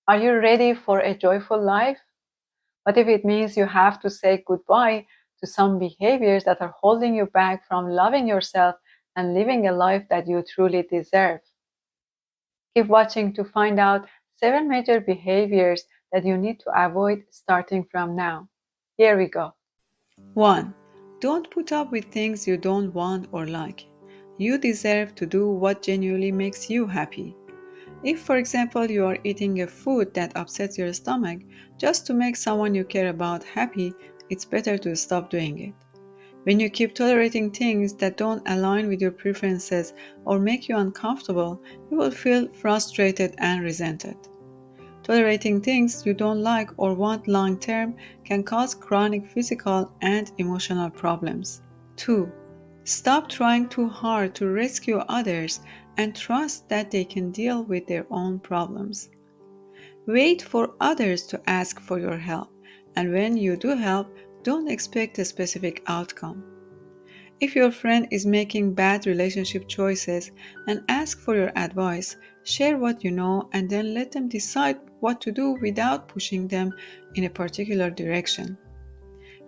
Are you ready for a joyful life? What if it means you have to say goodbye to some behaviors that are holding you back from loving yourself and living a life that you truly deserve? Keep watching to find out 7 major behaviors that you need to avoid starting from now. Here we go. 1. Don't put up with things you don't want or like. You deserve to do what genuinely makes you happy. If, for example, you are eating a food that upsets your stomach just to make someone you care about happy, it's better to stop doing it. When you keep tolerating things that don't align with your preferences or make you uncomfortable, you will feel frustrated and resented. Tolerating things you don't like or want long term can cause chronic physical and emotional problems. 2. Stop trying too hard to rescue others and trust that they can deal with their own problems. Wait for others to ask for your help, and when you do help, don't expect a specific outcome. If your friend is making bad relationship choices and ask for your advice, share what you know and then let them decide what to do without pushing them in a particular direction.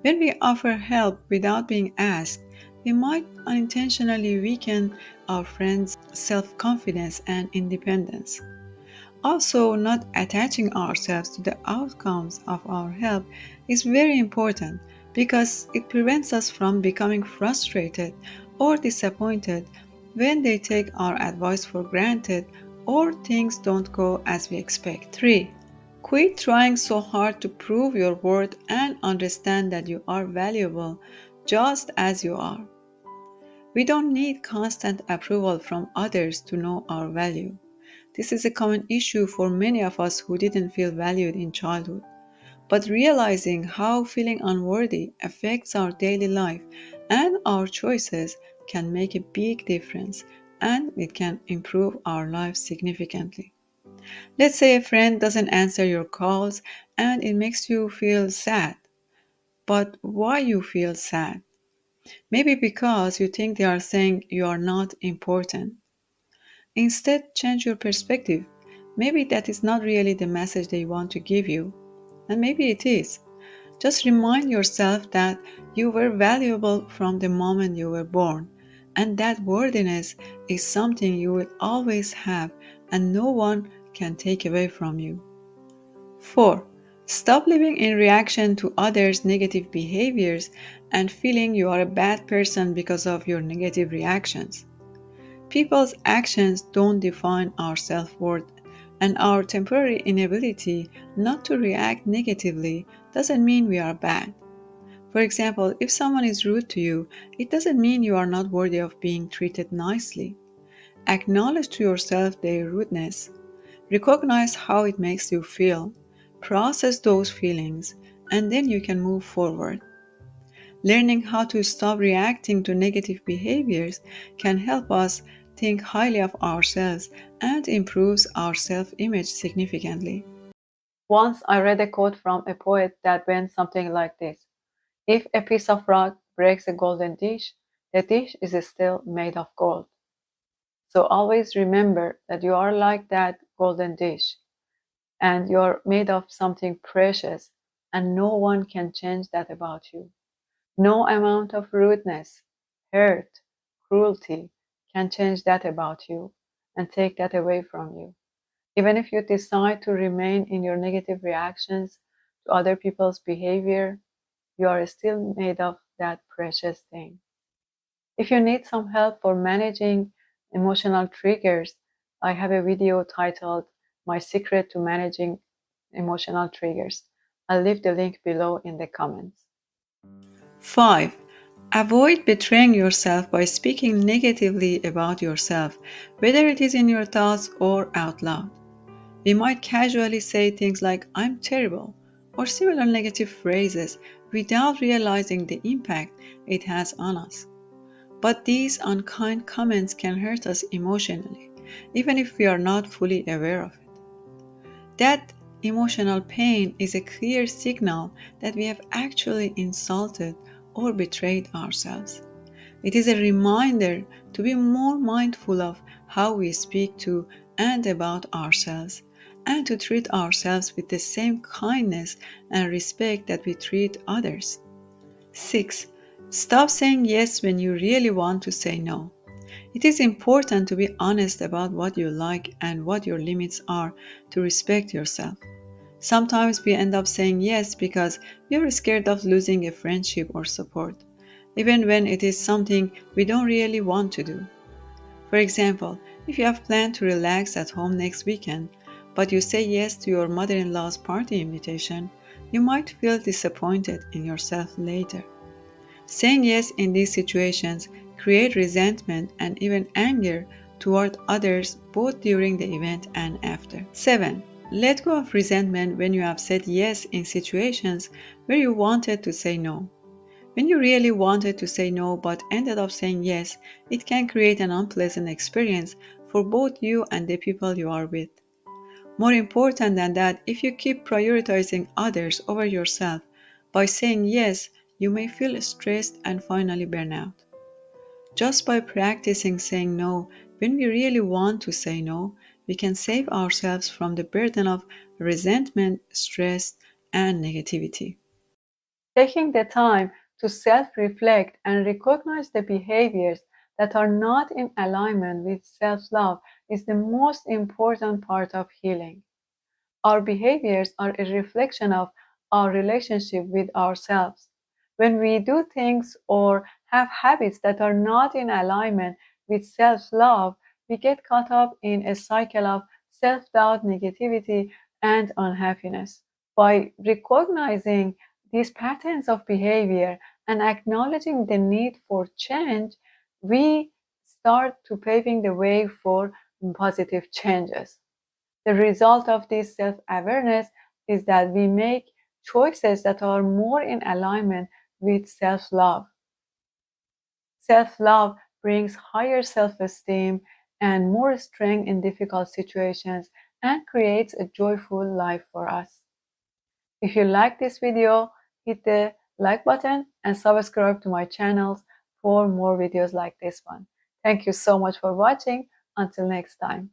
When we offer help without being asked, we might unintentionally weaken our friends' self confidence and independence. Also, not attaching ourselves to the outcomes of our help is very important because it prevents us from becoming frustrated or disappointed when they take our advice for granted or things don't go as we expect. 3. Quit trying so hard to prove your worth and understand that you are valuable just as you are. We don't need constant approval from others to know our value. This is a common issue for many of us who didn't feel valued in childhood. But realizing how feeling unworthy affects our daily life and our choices can make a big difference and it can improve our lives significantly. Let's say a friend doesn't answer your calls and it makes you feel sad. But why you feel sad? Maybe because you think they are saying you are not important. Instead, change your perspective. Maybe that is not really the message they want to give you, and maybe it is. Just remind yourself that you were valuable from the moment you were born, and that worthiness is something you will always have and no one can take away from you. 4. Stop living in reaction to others' negative behaviors and feeling you are a bad person because of your negative reactions. People's actions don't define our self worth, and our temporary inability not to react negatively doesn't mean we are bad. For example, if someone is rude to you, it doesn't mean you are not worthy of being treated nicely. Acknowledge to yourself their rudeness. Recognize how it makes you feel. Process those feelings, and then you can move forward. Learning how to stop reacting to negative behaviors can help us think highly of ourselves and improves our self-image significantly. Once I read a quote from a poet that went something like this: if a piece of rock breaks a golden dish, the dish is still made of gold. So always remember that you are like that golden dish and you're made of something precious, and no one can change that about you. No amount of rudeness, hurt, cruelty can change that about you and take that away from you. Even if you decide to remain in your negative reactions to other people's behavior, you are still made of that precious thing. If you need some help for managing emotional triggers, I have a video titled My Secret to Managing Emotional Triggers. I'll leave the link below in the comments. 5. Avoid betraying yourself by speaking negatively about yourself, whether it is in your thoughts or out loud. We might casually say things like, I'm terrible, or similar negative phrases without realizing the impact it has on us. But these unkind comments can hurt us emotionally, even if we are not fully aware of it. That emotional pain is a clear signal that we have actually insulted or betrayed ourselves. It is a reminder to be more mindful of how we speak to and about ourselves and to treat ourselves with the same kindness and respect that we treat others. 6. Stop saying yes when you really want to say no. It is important to be honest about what you like and what your limits are to respect yourself. Sometimes we end up saying yes because we are scared of losing a friendship or support, even when it is something we don't really want to do. For example, if you have planned to relax at home next weekend, but you say yes to your mother in law's party invitation, you might feel disappointed in yourself later. Saying yes in these situations create resentment and even anger toward others both during the event and after. 7. Let go of resentment when you have said yes in situations where you wanted to say no. When you really wanted to say no but ended up saying yes, it can create an unpleasant experience for both you and the people you are with. More important than that, if you keep prioritizing others over yourself by saying yes, you may feel stressed and finally burn out. Just by practicing saying no when we really want to say no, we can save ourselves from the burden of resentment, stress, and negativity. Taking the time to self reflect and recognize the behaviors that are not in alignment with self love is the most important part of healing. Our behaviors are a reflection of our relationship with ourselves. When we do things or have habits that are not in alignment with self love, we get caught up in a cycle of self doubt, negativity, and unhappiness. By recognizing these patterns of behavior and acknowledging the need for change, we start to paving the way for positive changes. The result of this self awareness is that we make choices that are more in alignment with self love. Self love brings higher self esteem and more strength in difficult situations and creates a joyful life for us. If you like this video, hit the like button and subscribe to my channels for more videos like this one. Thank you so much for watching. Until next time.